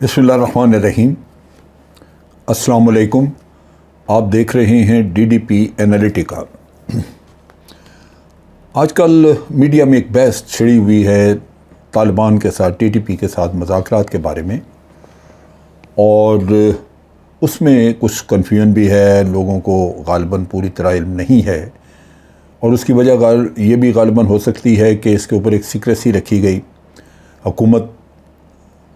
بسم اللہ الرحمن الرحیم۔ السلام علیکم۔ آپ دیکھ رہے ہیں DDP انالیٹیکا۔ آج کل میڈیا میں ایک بحث چھڑی ہوئی ہے طالبان کے ساتھ TTP کے ساتھ مذاکرات کے بارے میں، اور اس میں کچھ کنفیوژن بھی ہے، لوگوں کو غالباً پوری طرح علم نہیں ہے، اور اس کی وجہ یہ بھی غالباً ہو سکتی ہے کہ اس کے اوپر ایک سیکریسی رکھی گئی، حکومت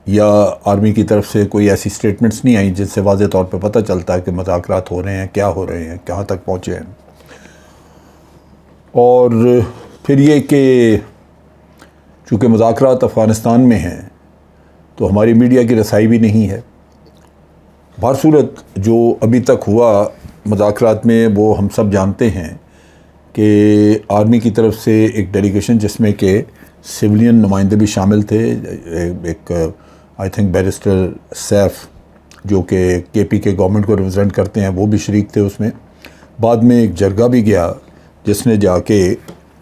یا آرمی کی طرف سے کوئی ایسی سٹیٹمنٹس نہیں آئیں جن سے واضح طور پہ پتہ چلتا ہے کہ مذاکرات ہو رہے ہیں، کیا ہو رہے ہیں، کہاں تک پہنچے ہیں۔ اور پھر یہ کہ چونکہ مذاکرات افغانستان میں ہیں تو ہماری میڈیا کی رسائی بھی نہیں ہے۔ بہرصورت جو ابھی تک ہوا مذاکرات میں وہ ہم سب جانتے ہیں کہ آرمی کی طرف سے ایک ڈیلیگیشن جس میں کہ سویلین نمائندے بھی شامل تھے، ایک آئی تھنک بیرسٹر سیف جو کہ KP کے گورنمنٹ کو ریپرزینٹ کرتے ہیں، وہ بھی شریک تھے اس میں۔ بعد میں ایک جرگہ بھی گیا جس نے جا کے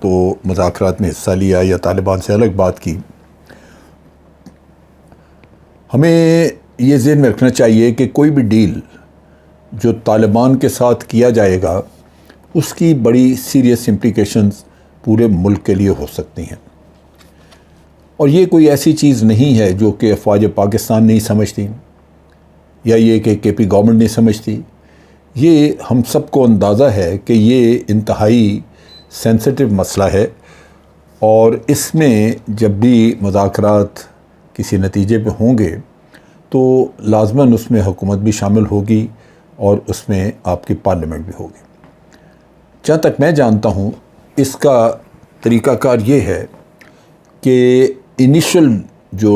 تو مذاکرات میں حصہ لیا یا طالبان سے الگ بات کی۔ ہمیں یہ ذہن میں رکھنا چاہیے کہ کوئی بھی ڈیل جو طالبان کے ساتھ کیا جائے گا اس کی بڑی سیریس امپلیکیشنز پورے ملک کے لیے ہو سکتی ہیں، اور یہ کوئی ایسی چیز نہیں ہے جو کہ افواج پاکستان نہیں سمجھتی یا یہ کہ KP گورنمنٹ نہیں سمجھتی۔ یہ ہم سب کو اندازہ ہے کہ یہ انتہائی سینسٹیو مسئلہ ہے، اور اس میں جب بھی مذاکرات کسی نتیجے پہ ہوں گے تو لازماً اس میں حکومت بھی شامل ہوگی اور اس میں آپ کی پارلیمنٹ بھی ہوگی۔ جہاں تک میں جانتا ہوں اس کا طریقہ کار یہ ہے کہ انیشل جو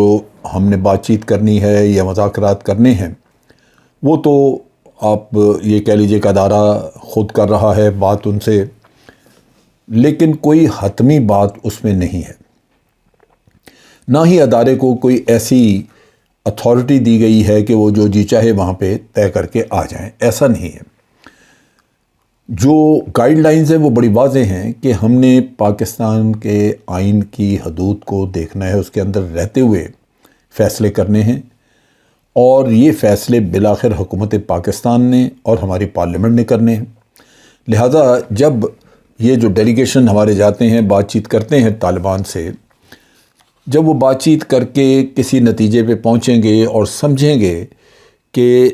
ہم نے بات چیت کرنی ہے یا مذاکرات کرنے ہیں وہ تو آپ یہ کہہ لیجئے کہ ادارہ خود کر رہا ہے بات ان سے، لیکن کوئی حتمی بات اس میں نہیں ہے، نہ ہی ادارے کو کوئی ایسی اتھارٹی دی گئی ہے کہ وہ جو جی چاہے وہاں پہ طے کر کے آ جائیں، ایسا نہیں ہے۔ جو گائیڈ لائنز ہیں وہ بڑی واضح ہیں کہ ہم نے پاکستان کے آئین کی حدود کو دیکھنا ہے، اس کے اندر رہتے ہوئے فیصلے کرنے ہیں، اور یہ فیصلے بالآخر حکومت پاکستان نے اور ہماری پارلیمنٹ نے کرنے ہیں۔ لہذا جب یہ جو ڈیلیگیشن ہمارے جاتے ہیں بات چیت کرتے ہیں طالبان سے، جب وہ بات چیت کر کے کسی نتیجے پہ پہنچیں گے اور سمجھیں گے کہ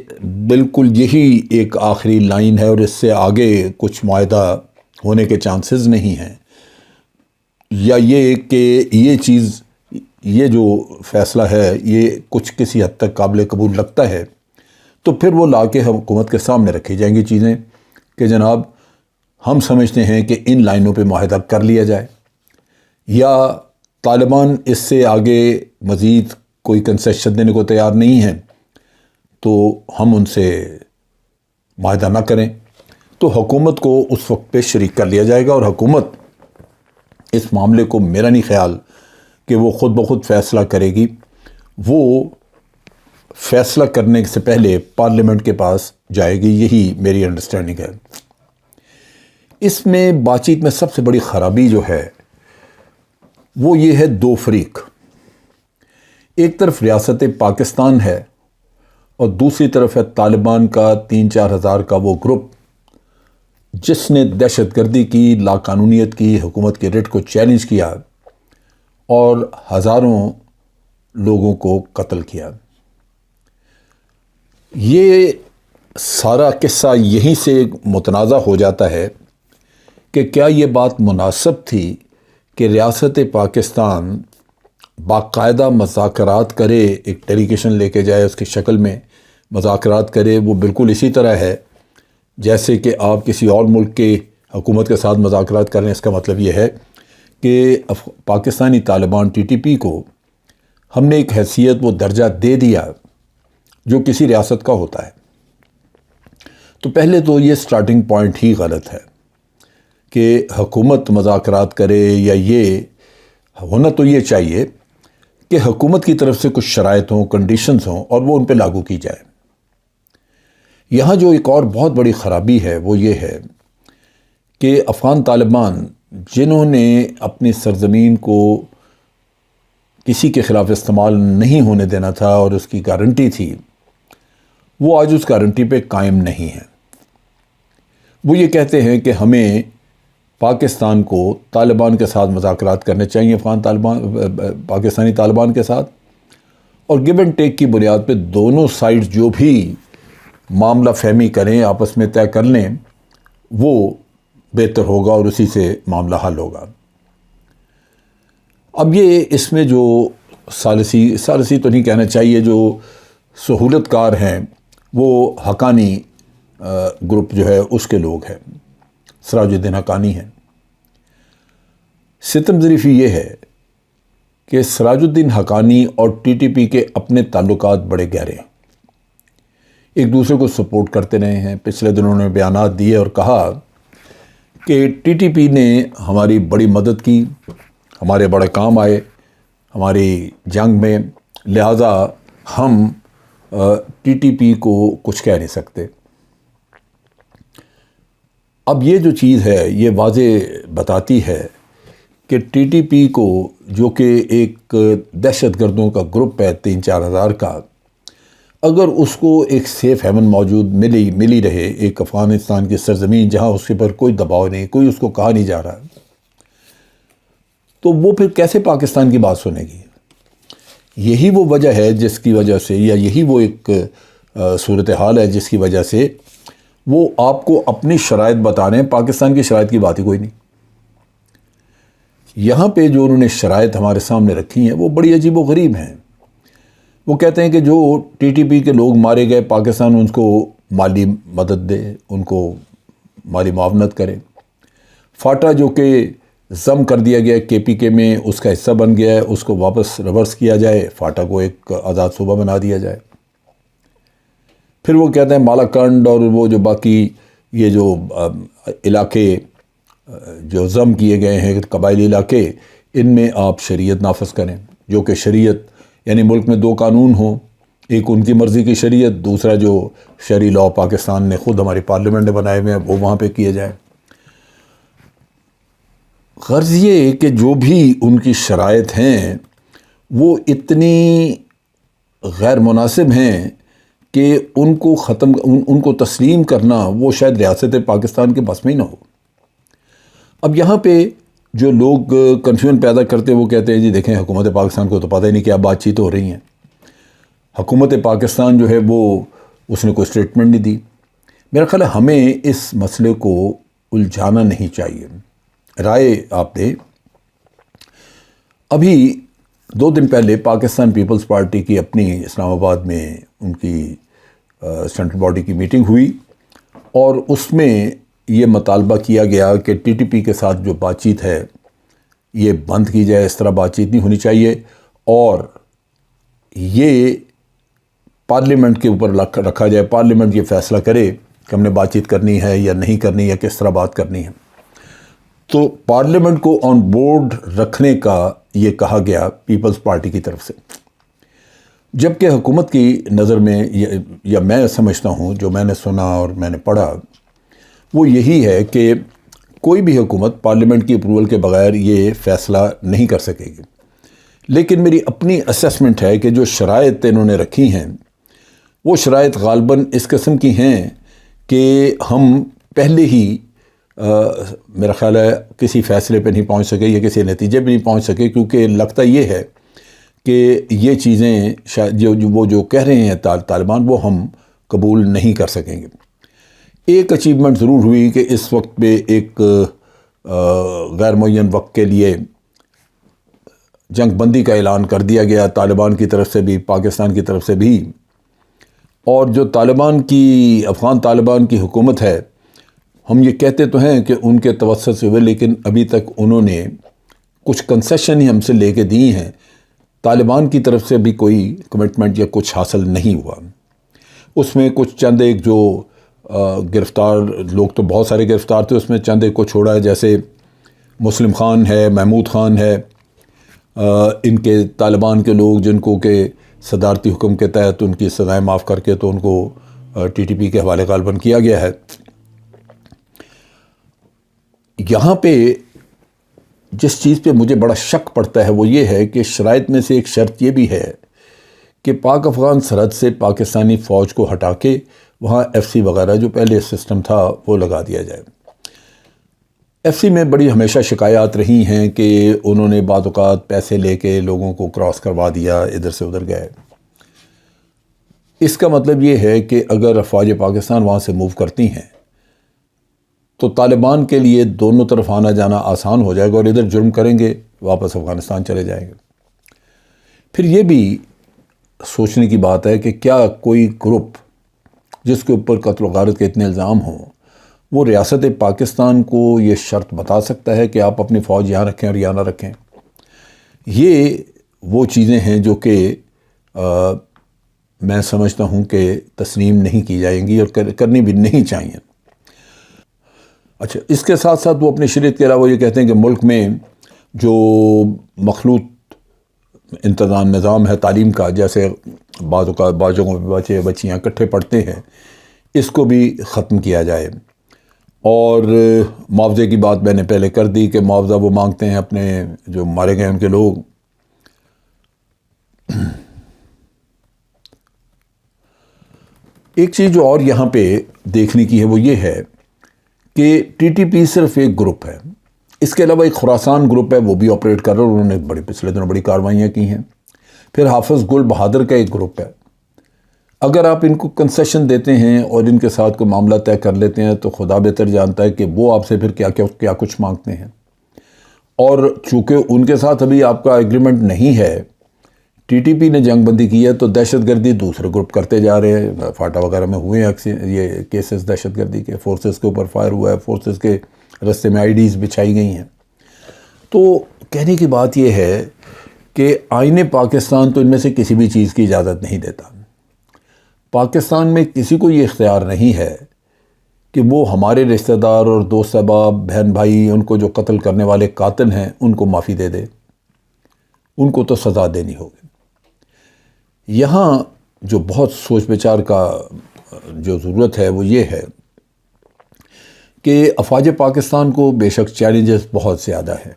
بالکل یہی ایک آخری لائن ہے اور اس سے آگے کچھ معاہدہ ہونے کے چانسز نہیں ہیں، یا یہ کہ یہ جو فیصلہ ہے یہ کچھ کسی حد تک قابل قبول لگتا ہے، تو پھر وہ لا کے حکومت کے سامنے رکھی جائیں گی چیزیں کہ جناب ہم سمجھتے ہیں کہ ان لائنوں پہ معاہدہ کر لیا جائے، یا طالبان اس سے آگے مزید کوئی کنسیشن دینے کو تیار نہیں ہیں تو ہم ان سے معاہدہ نہ کریں، تو حکومت کو اس وقت پہ شریک کر لیا جائے گا، اور حکومت اس معاملے کو میرا نہیں خیال کہ وہ خود بخود فیصلہ کرے گی، وہ فیصلہ کرنے سے پہلے پارلیمنٹ کے پاس جائے گی، یہی میری انڈرسٹینڈنگ ہے۔ اس میں بات چیت میں سب سے بڑی خرابی جو ہے وہ یہ ہے دو فریق، ایک طرف ریاست پاکستان ہے اور دوسری طرف ہے طالبان کا 3-4 ہزار کا وہ گروپ جس نے دہشت گردی کی، لاقانونیت کی، حکومت کے ریٹ کو چیلنج کیا اور ہزاروں لوگوں کو قتل کیا۔ یہ سارا قصہ یہیں سے متنازع ہو جاتا ہے کہ کیا یہ بات مناسب تھی کہ ریاست پاکستان باقاعدہ مذاکرات کرے، ایک ڈیلیگیشن لے کے جائے، اس کی شکل میں مذاکرات کرے۔ وہ بالکل اسی طرح ہے جیسے کہ آپ کسی اور ملک کے حکومت کے ساتھ مذاکرات کریں۔ اس کا مطلب یہ ہے کہ پاکستانی طالبان TTP کو ہم نے ایک حیثیت وہ درجہ دے دیا جو کسی ریاست کا ہوتا ہے۔ تو پہلے تو یہ سٹارٹنگ پوائنٹ ہی غلط ہے کہ حکومت مذاکرات کرے، یا یہ ہونا تو یہ چاہیے کہ حکومت کی طرف سے کچھ شرائط ہوں، کنڈیشنز ہوں، اور وہ ان پہ لاگو کی جائے۔ یہاں جو ایک اور بہت بڑی خرابی ہے وہ یہ ہے کہ افغان طالبان جنہوں نے اپنی سرزمین کو کسی کے خلاف استعمال نہیں ہونے دینا تھا اور اس کی گارنٹی تھی، وہ آج اس گارنٹی پہ قائم نہیں ہے۔ وہ یہ کہتے ہیں کہ ہمیں پاکستان کو طالبان کے ساتھ مذاکرات کرنے چاہیے، پاکستانی طالبان کے ساتھ، اور گیو اینڈ ٹیک کی بنیاد پہ دونوں سائڈ جو بھی معاملہ فہمی کریں، آپس میں طے کر لیں، وہ بہتر ہوگا اور اسی سے معاملہ حل ہوگا۔ اب یہ اس میں جو ثالثی تو نہیں کہنا چاہیے، جو سہولت کار ہیں وہ حقانی گروپ جو ہے اس کے لوگ ہیں، سراج الدین حقانی ہیں۔ ستم ظریفی یہ ہے کہ سراج الدین حقانی اور ٹی ٹی پی کے اپنے تعلقات بڑے گہرے ہیں، ایک دوسرے کو سپورٹ کرتے رہے ہیں۔ پچھلے دنوں نے بیانات دیے اور کہا کہ ٹی ٹی پی نے ہماری بڑی مدد کی، ہمارے بڑے کام آئے ہماری جنگ میں، لہٰذا ہم ٹی ٹی پی کو کچھ کہہ نہیں سکتے۔ اب یہ جو چیز ہے یہ واضح بتاتی ہے کہ ٹی ٹی پی کو، جو کہ ایک دہشت گردوں کا گروپ ہے 3-4 ہزار کا، اگر اس کو ایک سیف ہیون موجود ملی رہے، ایک افغانستان کی سرزمین جہاں اس کے پر کوئی دباؤ نہیں، کوئی اس کو کہا نہیں جا رہا، تو وہ پھر کیسے پاکستان کی بات سنے گی؟ یہی وہ وجہ ہے جس کی وجہ سے، یا یہی وہ ایک صورتحال ہے جس کی وجہ سے وہ آپ کو اپنی شرائط بتا رہے ہیں، پاکستان کی شرائط کی بات ہی کوئی نہیں۔ یہاں پہ جو انہوں نے شرائط ہمارے سامنے رکھی ہیں وہ بڑی عجیب و غریب ہیں۔ وہ کہتے ہیں کہ جو ٹی ٹی پی کے لوگ مارے گئے، پاکستان ان کو مالی مدد دے، ان کو مالی معاونت کرے۔ فاٹا جو کہ ضم کر دیا گیا کے پی کے میں، اس کا حصہ بن گیا ہے، اس کو واپس ریورس کیا جائے، فاٹا کو ایک آزاد صوبہ بنا دیا جائے۔ پھر وہ کہتے ہیں مالاکنڈ اور وہ جو باقی یہ جو علاقے جو ضم کیے گئے ہیں قبائلی علاقے، ان میں آپ شریعت نافذ کریں، جو کہ شریعت یعنی ملک میں 2 قانون ہوں، ایک ان کی مرضی کی شریعت، دوسرا جو شرعی لاء پاکستان نے خود ہماری پارلیمنٹ نے بنائے ہوئے ہیں وہ وہاں پہ کیے جائیں۔ غرض یہ کہ جو بھی ان کی شرائط ہیں وہ اتنی غیر مناسب ہیں کہ ان کو تسلیم کرنا وہ شاید ریاست پاکستان کے بس میں ہی نہ ہو۔ اب یہاں پہ جو لوگ کنفیوژن پیدا کرتے ہیں وہ کہتے ہیں جی دیکھیں حکومت پاکستان کو تو پتہ ہی نہیں کیا بات چیت ہو رہی ہیں۔ حکومت پاکستان جو ہے وہ اس نے کوئی اسٹیٹمنٹ نہیں دی۔ میرا خیال ہے ہمیں اس مسئلے کو الجھانا نہیں چاہیے، رائے آپ دیں۔ ابھی 2 دن پہلے پاکستان پیپلز پارٹی کی اپنی اسلام آباد میں ان کی سینٹرل باڈی کی میٹنگ ہوئی، اور اس میں یہ مطالبہ کیا گیا کہ ٹی ٹی پی کے ساتھ جو بات چیت ہے یہ بند کی جائے، اس طرح بات چیت نہیں ہونی چاہیے، اور یہ پارلیمنٹ کے اوپر رکھا جائے، پارلیمنٹ یہ فیصلہ کرے کہ ہم نے بات چیت کرنی ہے یا نہیں کرنی، یا کس طرح بات کرنی ہے۔ تو پارلیمنٹ کو آن بورڈ رکھنے کا یہ کہا گیا پیپلز پارٹی کی طرف سے، جبکہ حکومت کی نظر میں یا میں سمجھتا ہوں، جو میں نے سنا اور میں نے پڑھا، وہ یہی ہے کہ کوئی بھی حکومت پارلیمنٹ کی اپروول کے بغیر یہ فیصلہ نہیں کر سکے گی۔ لیکن میری اپنی اسیسمنٹ ہے کہ جو شرائط انہوں نے رکھی ہیں وہ شرائط غالباً اس قسم کی ہیں کہ ہم پہلے ہی میرا خیال ہے کسی فیصلے پہ نہیں پہنچ سکے یا کسی نتیجے پہ نہیں پہنچ سکے، کیونکہ لگتا یہ ہے کہ یہ چیزیں شاید وہ جو کہہ رہے ہیں طالبان وہ ہم قبول نہیں کر سکیں گے۔ ایک اچیومنٹ ضرور ہوئی کہ اس وقت پہ ایک غیر معین وقت کے لیے جنگ بندی کا اعلان کر دیا گیا، طالبان کی طرف سے بھی پاکستان کی طرف سے بھی، اور جو افغان طالبان کی حکومت ہے، ہم یہ کہتے تو ہیں کہ ان کے توسط سے ہوئے، لیکن ابھی تک انہوں نے کچھ کنسیشن ہی ہم سے لے کے دی ہیں، طالبان کی طرف سے بھی کوئی کمٹمنٹ یا کچھ حاصل نہیں ہوا۔ اس میں کچھ چند ایک جو گرفتار لوگ، تو بہت سارے گرفتار تھے، اس میں چند ایک کو چھوڑا ہے، جیسے مسلم خان ہے، محمود خان ہے، ان کے طالبان کے لوگ جن کو کہ صدارتی حکم کے تحت ان کی سزائیں معاف کر کے تو ان کو ٹی ٹی پی کے حوالے غالباً کیا گیا ہے۔ یہاں پہ جس چیز پہ مجھے بڑا شک پڑتا ہے وہ یہ ہے کہ شرائط میں سے ایک شرط یہ بھی ہے کہ پاک افغان سرحد سے پاکستانی فوج کو ہٹا کے وہاں ایف سی وغیرہ جو پہلے سسٹم تھا وہ لگا دیا جائے۔ ایف سی میں بڑی ہمیشہ شکایات رہی ہیں کہ انہوں نے بعض اوقات پیسے لے کے لوگوں کو کراس کروا دیا، ادھر سے ادھر گئے۔ اس کا مطلب یہ ہے کہ اگر افواج پاکستان وہاں سے موو کرتی ہیں تو طالبان کے لیے دونوں طرف آنا جانا آسان ہو جائے گا، اور ادھر جرم کریں گے واپس افغانستان چلے جائیں گے۔ پھر یہ بھی سوچنے کی بات ہے کہ کیا کوئی گروپ جس کے اوپر قتل و غارت کے اتنے الزام ہوں وہ ریاست پاکستان کو یہ شرط بتا سکتا ہے کہ آپ اپنی فوج یہاں رکھیں اور یہاں نہ رکھیں؟ یہ وہ چیزیں ہیں جو کہ میں سمجھتا ہوں کہ تسلیم نہیں کی جائیں گی اور کرنی بھی نہیں چاہیے۔ اچھا، اس کے ساتھ ساتھ وہ اپنی شریعت کے علاوہ یہ کہتے ہیں کہ ملک میں جو مخلوط انتظام نظام ہے تعلیم کا، جیسے بعض اوقات بعض جگہوں پہ بچے بچیاں اکٹھے پڑھتے ہیں، اس کو بھی ختم کیا جائے۔ اور معاوضے کی بات میں نے پہلے کر دی کہ معاوضہ وہ مانگتے ہیں اپنے جو مارے گئے ان کے لوگ۔ ایک چیز جو اور یہاں پہ دیکھنے کی ہے وہ یہ ہے کہ ٹی ٹی پی صرف ایک گروپ ہے، اس کے علاوہ ایک خراسان گروپ ہے، وہ بھی آپریٹ کر رہا ہے، انہوں نے پچھلے دنوں بڑی کاروائیاں کی ہیں۔ پھر حافظ گل بہادر کا ایک گروپ ہے۔ اگر آپ ان کو کنسیشن دیتے ہیں اور ان کے ساتھ کوئی معاملہ طے کر لیتے ہیں تو خدا بہتر جانتا ہے کہ وہ آپ سے پھر کیا کچھ مانگتے ہیں۔ اور چونکہ ان کے ساتھ ابھی آپ کا ایگریمنٹ نہیں ہے، ٹی ٹی پی نے جنگ بندی کی ہے، تو دہشت گردی دوسرے گروپ کرتے جا رہے ہیں۔ فاٹا وغیرہ میں ہوئے ہیں اکثر یہ کیسز دہشت گردی کے، فورسز کے اوپر فائر ہوا ہے، فورسز کے رستے میں آئی ڈیز بچھائی گئی ہیں۔ تو کہنے کی بات یہ ہے کہ آئین پاکستان تو ان میں سے کسی بھی چیز کی اجازت نہیں دیتا۔ پاکستان میں کسی کو یہ اختیار نہیں ہے کہ وہ ہمارے رشتہ دار اور دوست احباب بہن بھائی ان کو جو قتل کرنے والے قاتل ہیں ان کو معافی دے دے، ان کو تو سزا دینی ہوگی۔ یہاں جو بہت سوچ بچار کا جو ضرورت ہے وہ یہ ہے کہ افواج پاکستان کو بے شک چیلنجز بہت زیادہ ہیں،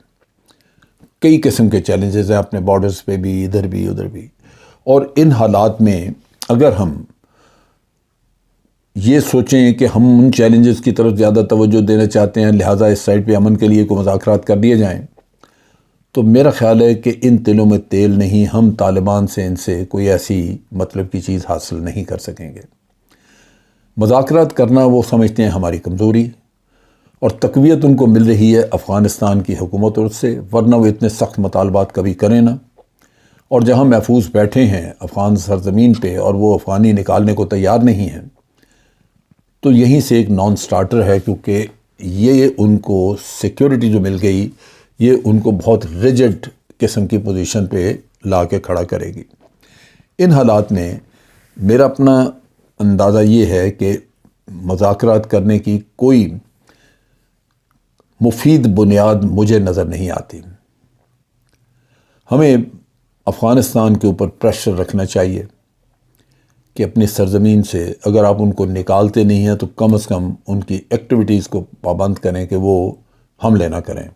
کئی قسم کے چیلنجز ہیں اپنے بارڈرز پہ بھی، ادھر بھی ادھر بھی۔ اور ان حالات میں اگر ہم یہ سوچیں کہ ہم ان چیلنجز کی طرف زیادہ توجہ دینا چاہتے ہیں، لہٰذا اس سائڈ پہ امن کے لیے کوئی مذاکرات کر لیے جائیں، تو میرا خیال ہے کہ ان تلوں میں تیل نہیں، ہم طالبان سے ان سے کوئی ایسی مطلب کی چیز حاصل نہیں کر سکیں گے۔ مذاکرات کرنا وہ سمجھتے ہیں ہماری کمزوری، اور تقویت ان کو مل رہی ہے افغانستان کی حکومت اور سے، ورنہ وہ اتنے سخت مطالبات کبھی کریں نہ۔ اور جہاں محفوظ بیٹھے ہیں افغان سرزمین پہ اور وہ افغانی نکالنے کو تیار نہیں ہیں، تو یہیں سے ایک نان سٹارٹر ہے، کیونکہ یہ ان کو سیکیورٹی جو مل گئی یہ ان کو بہت ریجڈ قسم کی پوزیشن پہ لا کے کھڑا کرے گی۔ ان حالات میں میرا اپنا اندازہ یہ ہے کہ مذاکرات کرنے کی کوئی مفید بنیاد مجھے نظر نہیں آتی۔ ہمیں افغانستان کے اوپر پریشر رکھنا چاہیے کہ اپنی سرزمین سے اگر آپ ان کو نکالتے نہیں ہیں تو کم از کم ان کی ایکٹیویٹیز کو پابند کریں کہ وہ حملے نہ کریں،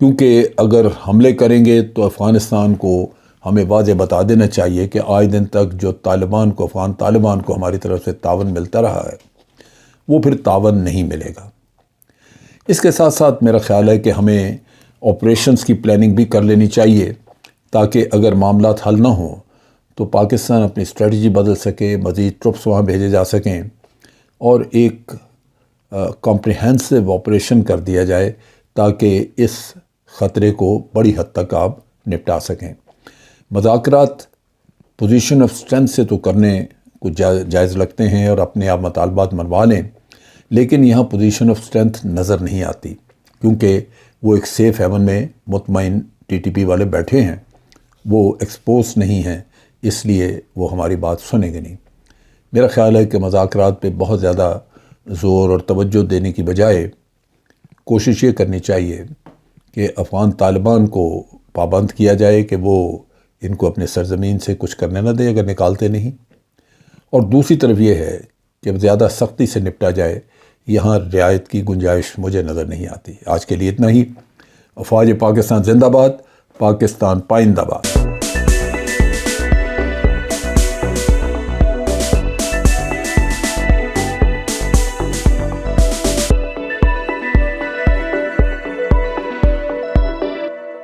کیونکہ اگر حملے کریں گے تو افغانستان کو ہمیں واضح بتا دینا چاہیے کہ آج دن تک جو افغان طالبان کو ہماری طرف سے تعاون ملتا رہا ہے وہ پھر تعاون نہیں ملے گا۔ اس کے ساتھ ساتھ میرا خیال ہے کہ ہمیں آپریشنز کی پلاننگ بھی کر لینی چاہیے، تاکہ اگر معاملات حل نہ ہوں تو پاکستان اپنی اسٹریٹجی بدل سکے، مزید ٹرپس وہاں بھیجے جا سکیں اور ایک کمپریہنسو آپریشن کر دیا جائے تاکہ اس خطرے کو بڑی حد تک آپ نپٹا سکیں۔ مذاکرات پوزیشن آف اسٹرینتھ سے تو کرنے کو جائز لگتے ہیں اور اپنے آپ مطالبات منوا لیں، لیکن یہاں پوزیشن آف اسٹرینتھ نظر نہیں آتی، کیونکہ وہ ایک سیف ہیون میں مطمئن ٹی ٹی پی والے بیٹھے ہیں، وہ ایکسپوز نہیں ہیں، اس لیے وہ ہماری بات سنیں گے نہیں۔ میرا خیال ہے کہ مذاکرات پہ بہت زیادہ زور اور توجہ دینے کی بجائے کوشش یہ کرنی چاہیے کہ افغان طالبان کو پابند کیا جائے کہ وہ ان کو اپنے سرزمین سے کچھ کرنے نہ دیں اگر نکالتے نہیں، اور دوسری طرف یہ ہے کہ زیادہ سختی سے نپٹا جائے، یہاں رعایت کی گنجائش مجھے نظر نہیں آتی۔ آج کے لیے اتنا ہی، افواج پاکستان زندہ باد، پاکستان پائندہ باد۔